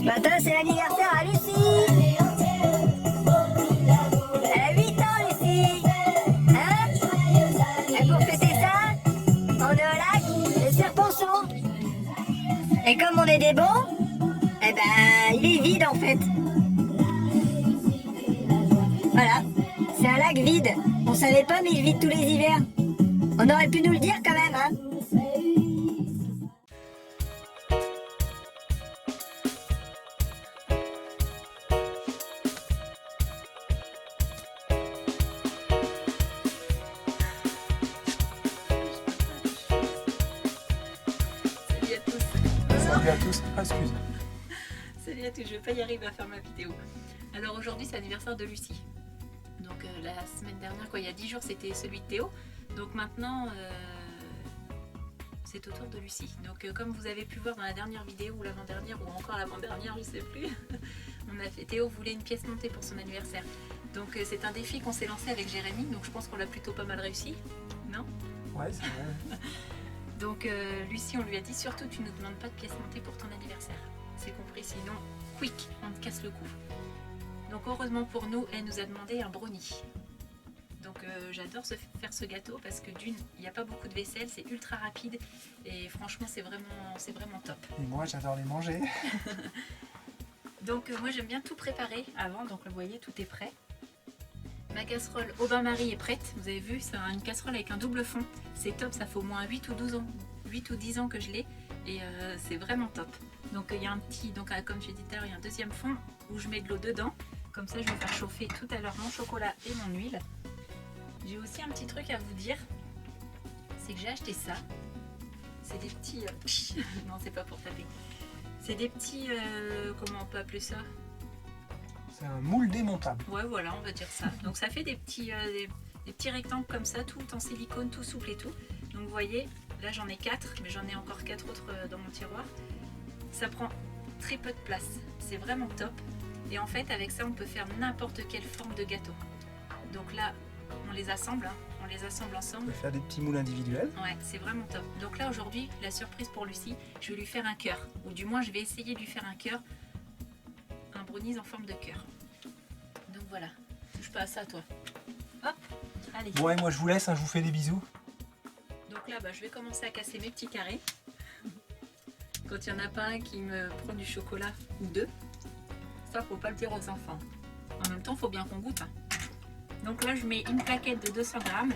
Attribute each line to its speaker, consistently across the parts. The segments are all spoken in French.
Speaker 1: Ce matin, c'est l'anniversaire à Lucie. Elle a 8 ans, Lucie. Hein? Et pour fêter ça, on est au lac des Serponçons. Et comme on est des bons, eh ben, il est vide en fait. Voilà, c'est un lac vide. On savait pas, mais il vide tous les hivers. On aurait pu nous le dire quand même, hein.
Speaker 2: Salut à tous. Ah, excuse.
Speaker 3: Salut à tous, je vais pas y arriver à faire ma vidéo. Alors aujourd'hui c'est l'anniversaire de Lucie. Donc la semaine dernière, il y a 10 jours c'était celui de Théo. Donc maintenant c'est au tour de Lucie. Donc comme vous avez pu voir dans la dernière vidéo ou l'avant-dernière ou encore l'avant-dernière, je sais plus, Théo voulait une pièce montée pour son anniversaire. Donc c'est un défi qu'on s'est lancé avec Jérémy, donc je pense qu'on l'a plutôt pas mal réussi, non?
Speaker 2: Ouais, c'est vrai.
Speaker 3: Donc Lucie, on lui a dit surtout tu ne nous demandes pas de pièce montée pour ton anniversaire. C'est compris, sinon quick, on te casse le cou. Donc heureusement pour nous, elle nous a demandé un brownie. Donc j'adore faire ce gâteau parce que d'une, il n'y a pas beaucoup de vaisselle, c'est ultra rapide et franchement c'est vraiment top.
Speaker 2: Et moi, j'adore les manger.
Speaker 3: Donc moi j'aime bien tout préparer avant, donc vous voyez tout est prêt. Ma casserole au bain-marie est prête, vous avez vu, c'est une casserole avec un double fond. C'est top, ça fait au moins 8 ou 12 ans, 8 ou 10 ans que je l'ai et c'est vraiment top. Donc il y a un petit, comme j'ai dit tout à l'heure, il y a un deuxième fond où je mets de l'eau dedans. Comme ça je vais faire chauffer tout à l'heure mon chocolat et mon huile. J'ai aussi un petit truc à vous dire, c'est que j'ai acheté ça. C'est des petits... non, c'est pas pour taper. C'est des petits... comment on peut appeler ça?
Speaker 2: C'est un moule démontable.
Speaker 3: Ouais, voilà, on va dire ça. Donc ça fait des petits rectangles comme ça, tout en silicone, tout souple et tout. Donc vous voyez, là j'en ai 4, mais j'en ai encore 4 autres dans mon tiroir. Ça prend très peu de place, c'est vraiment top. Et en fait, avec ça, on peut faire n'importe quelle forme de gâteau. Donc là, on les assemble, hein. On les assemble
Speaker 2: On
Speaker 3: ensemble.
Speaker 2: peut faire des petits moules individuels.
Speaker 3: Ouais, c'est vraiment top. Donc là, aujourd'hui, la surprise pour Lucie, je vais lui faire un cœur. Ou du moins, je vais essayer de lui faire un cœur. Un brownies en forme de cœur. Donc voilà, touche pas à ça, toi. Hop, allez.
Speaker 2: Bon, et moi, je vous laisse, hein, je vous fais des bisous.
Speaker 3: Donc là, je vais commencer à casser mes petits carrés. Quand il n'y en a pas un qui me prend du chocolat ou deux, ça faut pas le dire aux enfants. En même temps, faut bien qu'on goûte. Hein. Donc là, je mets une plaquette de 200 grammes.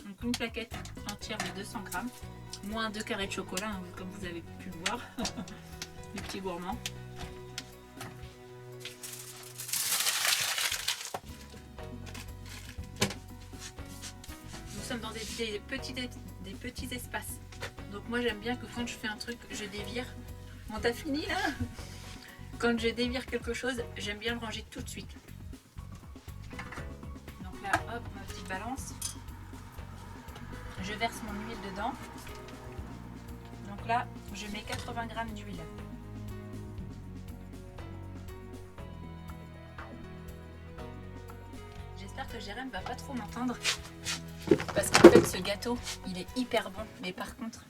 Speaker 3: Donc une plaquette entière de 200 grammes, moins 2 carrés de chocolat, hein, comme vous avez pu le voir, les petits gourmands. Nous sommes dans des petits espaces. Donc moi j'aime bien que quand je fais un truc, je dévire. Bon, t'as fini là? Quand je dévire quelque chose, j'aime bien le ranger tout de suite. Donc là, hop, ma petite balance. Je verse mon huile dedans. Donc là, je mets 80 grammes d'huile. J'espère que Jérém va pas trop m'entendre. Parce qu'en fait, ce gâteau, il est hyper bon. Mais par contre,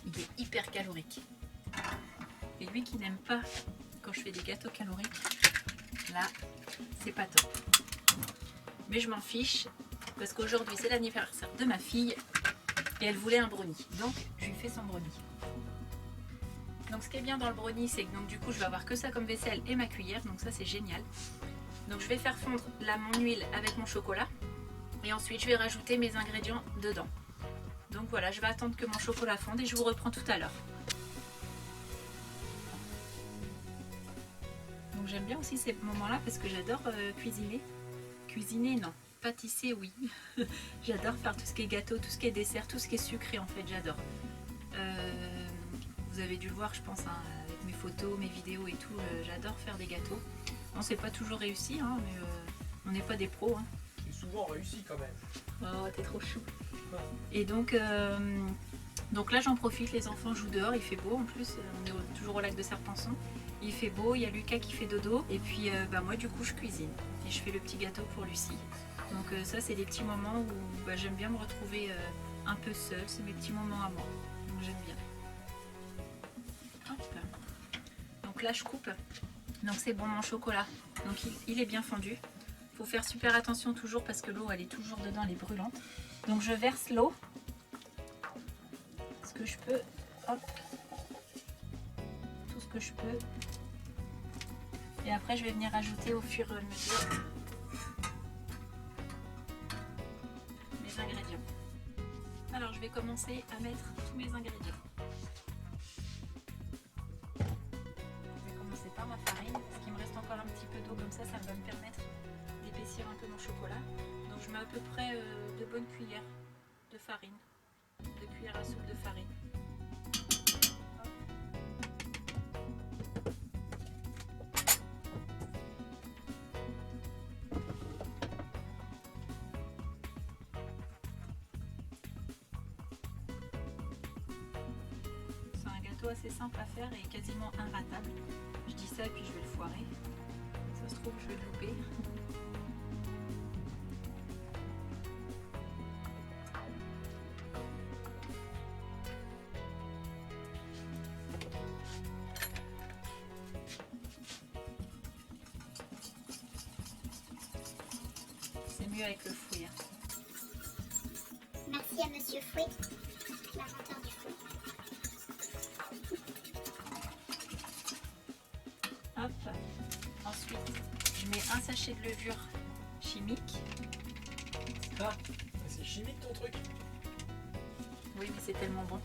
Speaker 3: il est hyper calorique. Et lui qui n'aime pas quand je fais des gâteaux caloriques, là, c'est pas top. Mais je m'en fiche parce qu'aujourd'hui, c'est l'anniversaire de ma fille et elle voulait un brownie. Donc, je lui fais son brownie. Donc, ce qui est bien dans le brownie, c'est que donc, du coup, je vais avoir que ça comme vaisselle et ma cuillère. Donc, ça, c'est génial. Donc, je vais faire fondre là mon huile avec mon chocolat. Et ensuite, je vais rajouter mes ingrédients dedans. Donc, voilà, je vais attendre que mon chocolat fonde et je vous reprends tout à l'heure. Donc j'aime bien aussi ces moments-là parce que j'adore cuisiner. Cuisiner, non. Pâtisser, oui. J'adore faire tout ce qui est gâteau, tout ce qui est dessert, tout ce qui est sucré en fait, j'adore. Vous avez dû le voir, je pense, hein, avec mes photos, mes vidéos et tout, j'adore faire des gâteaux. On s'est pas toujours réussi, hein, mais on n'est pas des pros. Hein.
Speaker 2: C'est souvent réussi quand même.
Speaker 3: Oh, t'es trop chou. Et donc là j'en profite, les enfants jouent dehors, il fait beau en plus, on est toujours au lac de Serponçons. Il fait beau, il y a Lucas qui fait dodo et puis moi du coup je cuisine et je fais le petit gâteau pour Lucie. Donc ça c'est des petits moments où j'aime bien me retrouver un peu seule, c'est mes petits moments à moi. Donc j'aime bien. Hop. Donc là je coupe. Donc c'est bon mon chocolat. Donc il est bien fondu. Il faut faire super attention toujours parce que l'eau elle est toujours dedans, elle est brûlante. Donc je verse l'eau. Ce que je peux. Hop. Tout ce que je peux. Et après je vais venir ajouter au fur et à mesure mes ingrédients. Alors je vais commencer à mettre tous mes ingrédients. Je vais commencer par ma farine, parce qu'il me reste encore un petit peu d'eau comme ça va me permettre d'épaissir un peu mon chocolat. Donc je mets à peu près 2 bonnes cuillères de farine, 2 cuillères à soupe de farine. Assez simple à faire et quasiment inratable. Je dis ça et puis je vais le foirer. Ça se trouve, je vais le louper. C'est mieux avec le fouet.
Speaker 4: Merci à Monsieur Fouet, l'inventeur du fouet.
Speaker 3: Hop. Ensuite, je mets un sachet de levure chimique.
Speaker 2: Ah, c'est chimique ton truc.
Speaker 3: Oui, mais c'est tellement bon.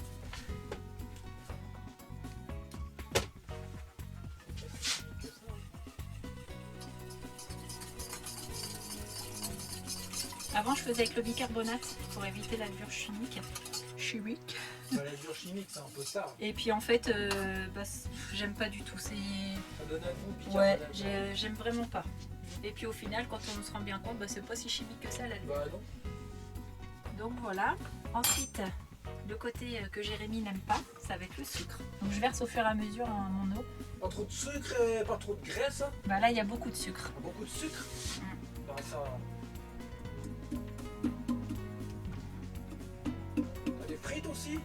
Speaker 3: Avant, je faisais avec le bicarbonate pour éviter la levure chimique.
Speaker 2: La levure chimique, c'est un peu ça.
Speaker 3: Et puis en fait, j'aime pas du tout.
Speaker 2: Ça donne un goût
Speaker 3: Ouais,
Speaker 2: bicarbonate.
Speaker 3: j'aime vraiment pas. Et puis au final, quand on se rend bien compte, c'est pas si chimique que ça la levure.
Speaker 2: Bah non.
Speaker 3: Donc voilà. Ensuite, le côté que Jérémy n'aime pas, ça va être le sucre. Donc je verse au fur et à mesure mon eau.
Speaker 2: Pas trop de sucre et pas trop de graisse. Hein.
Speaker 3: Bah là, il y a beaucoup de sucre.
Speaker 2: Beaucoup de sucre. Bah ça. T'as des frites aussi?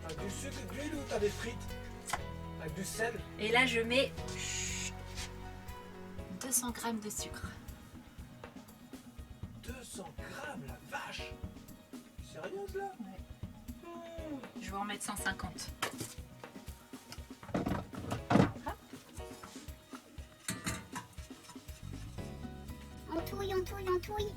Speaker 2: T'as du sucre et de l'huile ou t'as des frites? Avec du sel?
Speaker 3: Et là, je mets 200 g de sucre.
Speaker 2: 200 grammes, la vache! Sérieuse là?
Speaker 3: Je vais en mettre 150.
Speaker 4: On touille, on touille, on touille.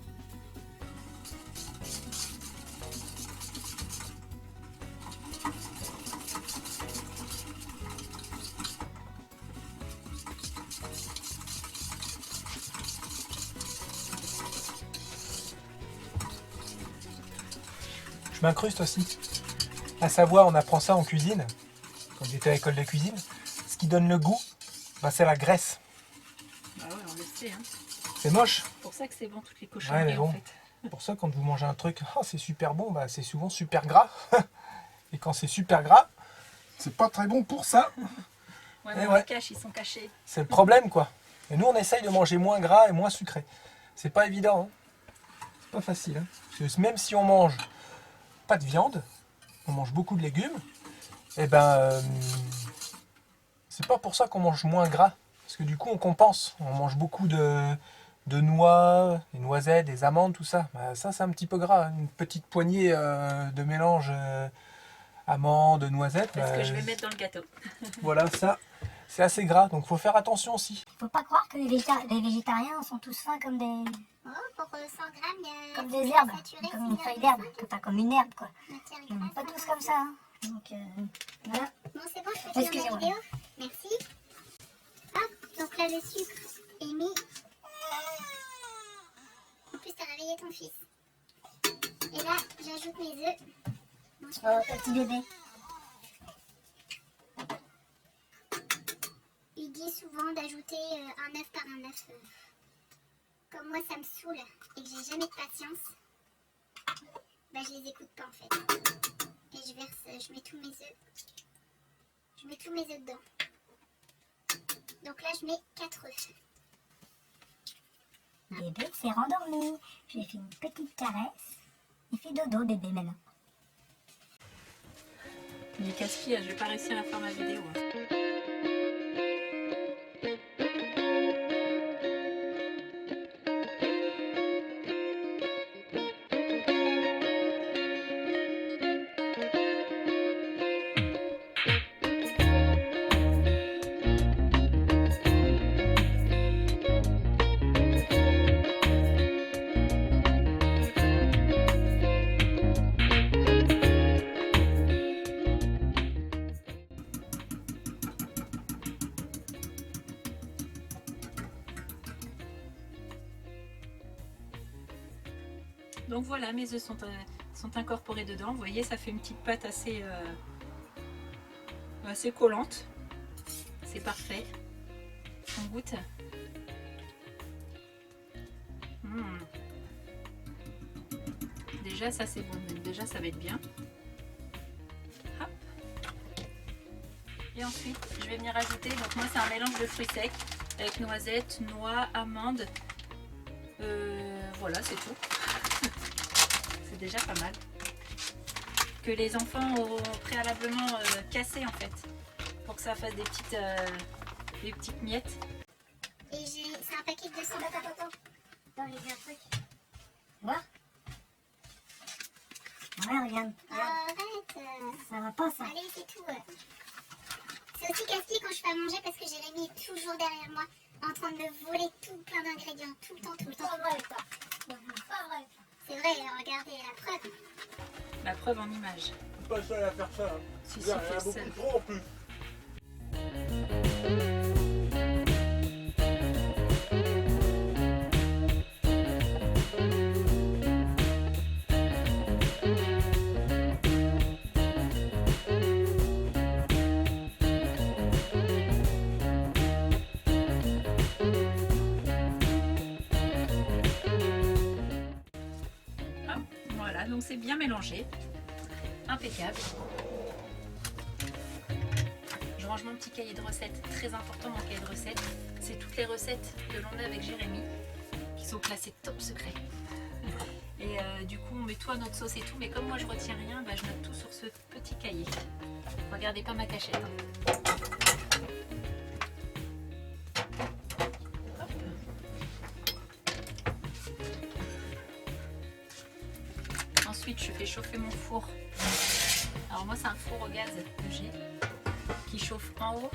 Speaker 2: Je m'incruste aussi. À savoir, on apprend ça en cuisine, quand j'étais à l'école de cuisine. Ce qui donne le goût, bah, c'est la graisse.
Speaker 3: Bah ouais, on le sait. Hein.
Speaker 2: C'est moche.
Speaker 3: C'est pour ça que c'est bon toutes les
Speaker 2: Ouais,
Speaker 3: cochonneries
Speaker 2: mais bon.
Speaker 3: en fait.
Speaker 2: C'est pour ça, quand vous mangez un truc, oh, c'est super bon, bah, c'est souvent super gras. Et quand c'est super gras, c'est pas très bon pour ça.
Speaker 3: Ouais,
Speaker 2: Et
Speaker 3: mais on
Speaker 2: ouais.
Speaker 3: les cache, ils sont cachés.
Speaker 2: C'est le problème, quoi. Et nous, on essaye de manger moins gras et moins sucré. C'est pas évident. Hein. C'est pas facile. Hein. Parce que même si on mange pas de viande, on mange beaucoup de légumes, et ben, c'est pas pour ça qu'on mange moins gras. Parce que du coup, on compense. On mange beaucoup de noix, des noisettes, des amandes, tout ça. Bah, ça, c'est un petit peu gras. Une petite poignée de mélange amandes, noisettes.
Speaker 3: C'est ce
Speaker 2: bah,
Speaker 3: que je vais mettre dans le gâteau.
Speaker 2: Voilà, ça, c'est assez gras. Donc, faut faire attention aussi.
Speaker 1: Faut pas croire que les végétariens sont tous fins comme des,
Speaker 4: Oh, pour 100 grammes, il y a
Speaker 1: comme des herbes,
Speaker 4: saturé,
Speaker 1: comme une
Speaker 4: c'est
Speaker 1: feuille
Speaker 4: bien.
Speaker 1: d'herbe, enfin comme une herbe quoi.
Speaker 4: Matière
Speaker 1: Ils sont
Speaker 4: grasse,
Speaker 1: pas
Speaker 4: hein.
Speaker 1: tous comme ça. Hein. Donc voilà.
Speaker 4: Bon, c'est bon, je peux finir ma
Speaker 1: Excusez-moi.
Speaker 4: vidéo. Merci. Hop, donc là, le sucre est mis. En plus, t'as réveillé ton fils. Et là, j'ajoute mes œufs. Bon, je
Speaker 1: Oh, petit bébé.
Speaker 4: Il dit souvent d'ajouter un œuf par un œuf. Comme moi, ça me saoule et que j'ai jamais de patience, bah, je les écoute pas en fait. Et je verse, je mets tous mes œufs. Je mets tous mes œufs dedans. Donc là, je mets 4 œufs.
Speaker 1: Bébé s'est rendormi. J'ai fait une petite caresse. Il fait dodo, bébé, maintenant.
Speaker 3: Il est casse-pied, je vais pas réussir à faire ma vidéo. Donc voilà, mes œufs sont incorporés dedans. Vous voyez, ça fait une petite pâte assez collante. C'est parfait. On goûte. Déjà, ça c'est bon. Déjà, ça va être bien. Hop. Et ensuite, je vais venir ajouter. Donc moi, c'est un mélange de fruits secs avec noisettes, noix, amandes. Voilà, c'est tout. C'est déjà pas mal. Que les enfants ont préalablement cassé en fait, pour que ça fasse des petites miettes.
Speaker 4: Et c'est un paquet de 200 dans les un truc.
Speaker 1: Voir. Ouais, regarde.
Speaker 4: Arrête.
Speaker 1: Ça va pas, ça.
Speaker 4: Allez, c'est tout. C'est aussi casse-pied quand je fais à manger parce que Jérémy est toujours derrière moi en train de me voler tout plein d'ingrédients. Tout le temps.
Speaker 1: Pas vrai, ça. Pas vrai.
Speaker 4: C'est vrai, regardez la preuve.
Speaker 3: La preuve en image.
Speaker 2: Pas seul à faire ça. Hein.
Speaker 3: Si,
Speaker 2: Il y en
Speaker 3: fais
Speaker 2: a
Speaker 3: seul.
Speaker 2: beaucoup trop en plus.
Speaker 3: Voilà, donc c'est bien mélangé. Impeccable. Je range mon petit cahier de recettes. Très important, mon cahier de recettes. C'est toutes les recettes que l'on a avec Jérémy qui sont classées top secret. Et du coup, on met tout à notre sauce et tout. Mais comme moi, je retiens rien, bah, je note tout sur ce petit cahier. Regardez pas ma cachette. Hein. Ensuite, je fais chauffer mon four. Alors moi, c'est un four au gaz que j'ai qui chauffe en haut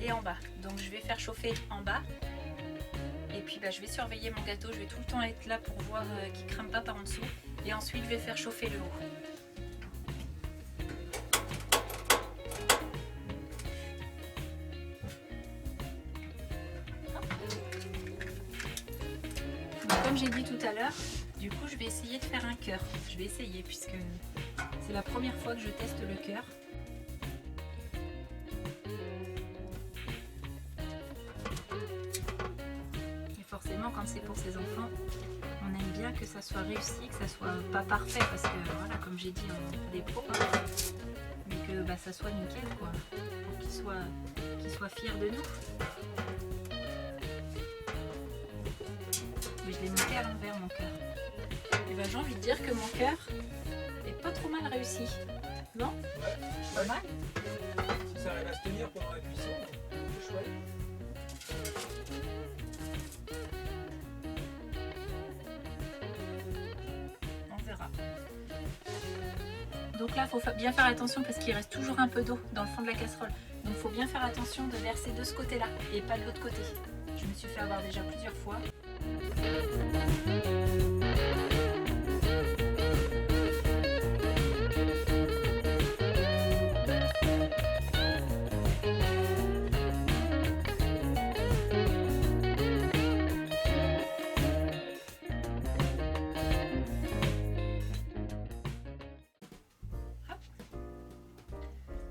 Speaker 3: et en bas. Donc je vais faire chauffer en bas. Et puis bah, je vais surveiller mon gâteau. Je vais tout le temps être là pour voir qu'il ne crame pas par en dessous. Et ensuite, je vais faire chauffer le haut. Donc, comme j'ai dit tout à l'heure, du coup, je vais essayer de faire un cœur. Je vais essayer puisque c'est la première fois que je teste le cœur. Et forcément, quand c'est pour ses enfants, on aime bien que ça soit réussi, que ça soit pas parfait parce que, voilà, comme j'ai dit, on est des pros, hein, mais que bah, ça soit nickel, quoi, pour qu'ils soient fiers de nous. Mais je l'ai monté à l'envers, mon cœur. Et ben, j'ai envie de dire que mon cœur est pas trop mal réussi. Non? Pas mal?
Speaker 2: Si ça arrive à se tenir pendant la cuisson, c'est chouette.
Speaker 3: On verra. Donc là, il faut bien faire attention parce qu'il reste toujours un peu d'eau dans le fond de la casserole. Donc il faut bien faire attention de verser de ce côté-là et pas de l'autre côté. Je me suis fait avoir déjà plusieurs fois.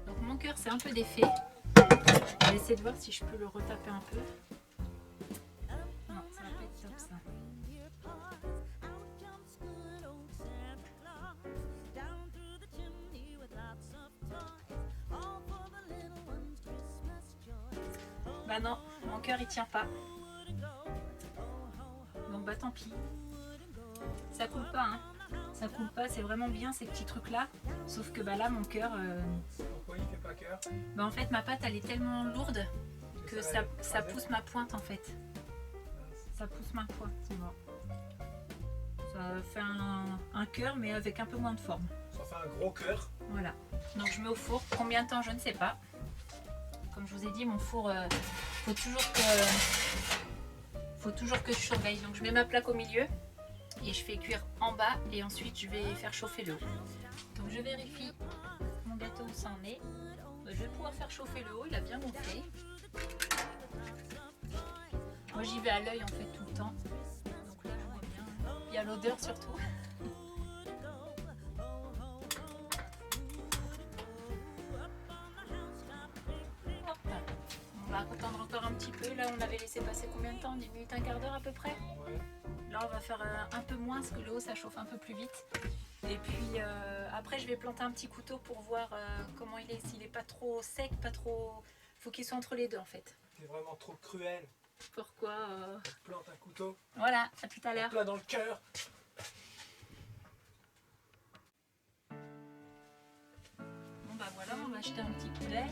Speaker 3: Donc mon cœur c'est un peu défait. Je vais essayer de voir si je peux le retaper un peu. Non, ça va pas être top ça. Bah non, mon cœur il tient pas. Donc bah tant pis. Ça coule pas hein. Ça coule pas, c'est vraiment bien ces petits trucs là. Sauf que bah là mon cœur,
Speaker 2: Pourquoi il fait pas cœur?
Speaker 3: bah en fait ma pâte elle est tellement lourde que ça pousse ma pointe en fait. Ça pousse ma pointe, c'est bon. Ça fait un cœur mais avec un peu moins de forme.
Speaker 2: Ça fait un gros cœur.
Speaker 3: Voilà. Donc je mets au four. Combien de temps je ne sais pas. Comme je vous ai dit, mon four, faut toujours que je surveille. Donc je mets ma plaque au milieu et je fais cuire en bas et ensuite je vais faire chauffer le haut. Donc je vérifie mon gâteau où ça en est. Je vais pouvoir faire chauffer le haut, il a bien gonflé. Moi j'y vais à l'œil en fait tout le temps. Donc là je vois bien. Il y a l'odeur surtout. Hop. On va attendre encore un petit peu. Là on avait laissé passer combien de temps? 10 minutes, un quart d'heure à peu près. Là on va faire un peu moins parce que le haut ça chauffe un peu plus vite. Et puis après je vais planter un petit couteau pour voir comment il est. S'il est pas trop sec, pas trop... Faut qu'il soit entre les deux en fait.
Speaker 2: T'es vraiment trop cruel.
Speaker 3: Pourquoi
Speaker 2: On plante un couteau.
Speaker 3: Voilà, à tout à l'heure.
Speaker 2: Plein dans le cœur.
Speaker 3: Bon bah voilà, on va acheter un petit poulet.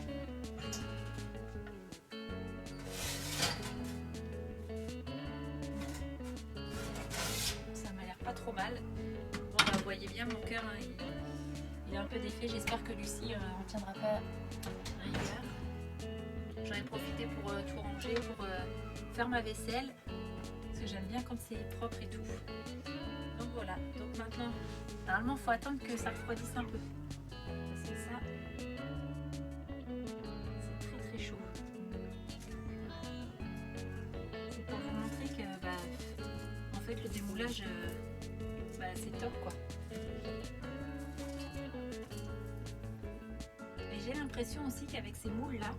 Speaker 3: Ça m'a l'air pas trop mal. Bon bah vous voyez bien mon cœur, hein, il a un peu d'effet. J'espère que Lucie en tiendra pas rigueur. J'en ai profité pour tout ranger, pour faire ma vaisselle. Parce que j'aime bien quand c'est propre et tout. Donc voilà, donc maintenant, normalement il faut attendre que ça refroidisse un peu. Parce que ça, c'est très très chaud. C'est pour vous montrer que en fait le démoulage, c'est top quoi. Et j'ai l'impression aussi qu'avec ces moules là,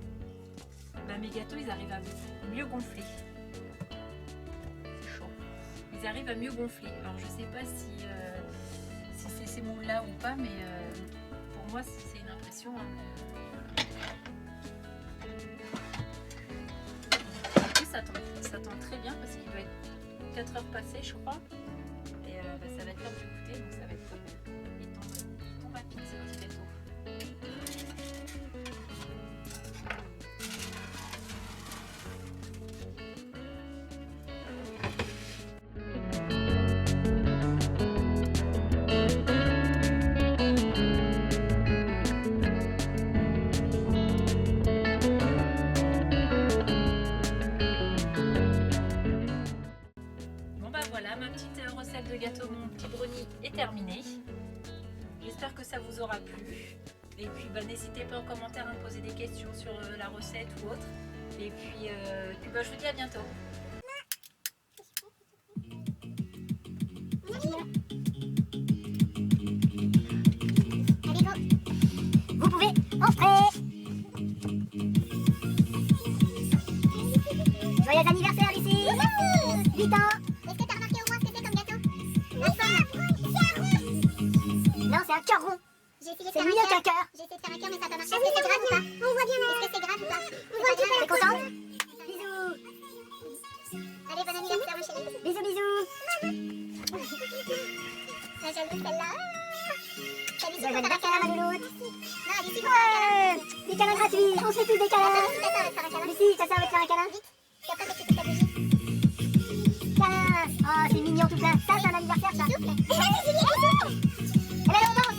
Speaker 3: mes gâteaux ils arrivent à mieux gonfler. C'est chaud. Ils arrivent à mieux gonfler. Alors je sais pas si c'est ces moules là ou pas, mais pour moi c'est une impression. En plus ça tend très bien parce qu'il doit être 4 heures passées je crois. Et ça va être l'heure du goûter donc ça va être top. Il tombe rapide ces petits gâteaux. De gâteau, mon petit brownie est terminé. J'espère que ça vous aura plu. Et puis n'hésitez pas en commentaire à me poser des questions sur la recette ou autre. Et puis, je vous dis à bientôt.
Speaker 4: Vous pouvez entrer. Joyeux anniversaire Lucie. 8 ans. Est-ce que t'as remarqué au moins ce que c'est comme gâteau? Non, c'est un cœur rond. C'est mieux qu'un cœur. J'ai essayé de faire un cœur mais ça n'a pas marché. Est-ce que c'est grave ou pas? On voit bien. Est-ce que c'est grave ou pas? On voit bien. T'es contente? Bisous. Allez, bon anniversaire ma chérie. Bisous, bisous. La jalouse celle-là. Salut, joyeux anniversaire ma louloute. Non, Lucie, ouais. Des câlins gratuits. On se fait tous des câlins. Lucie, ta sœur va te faire un câlin. Vite. Et après, t'es toute ta bougie. Oh, c'est mignon tout plein. Ça, c'est un anniversaire, ça. Souple. Et là, on danse.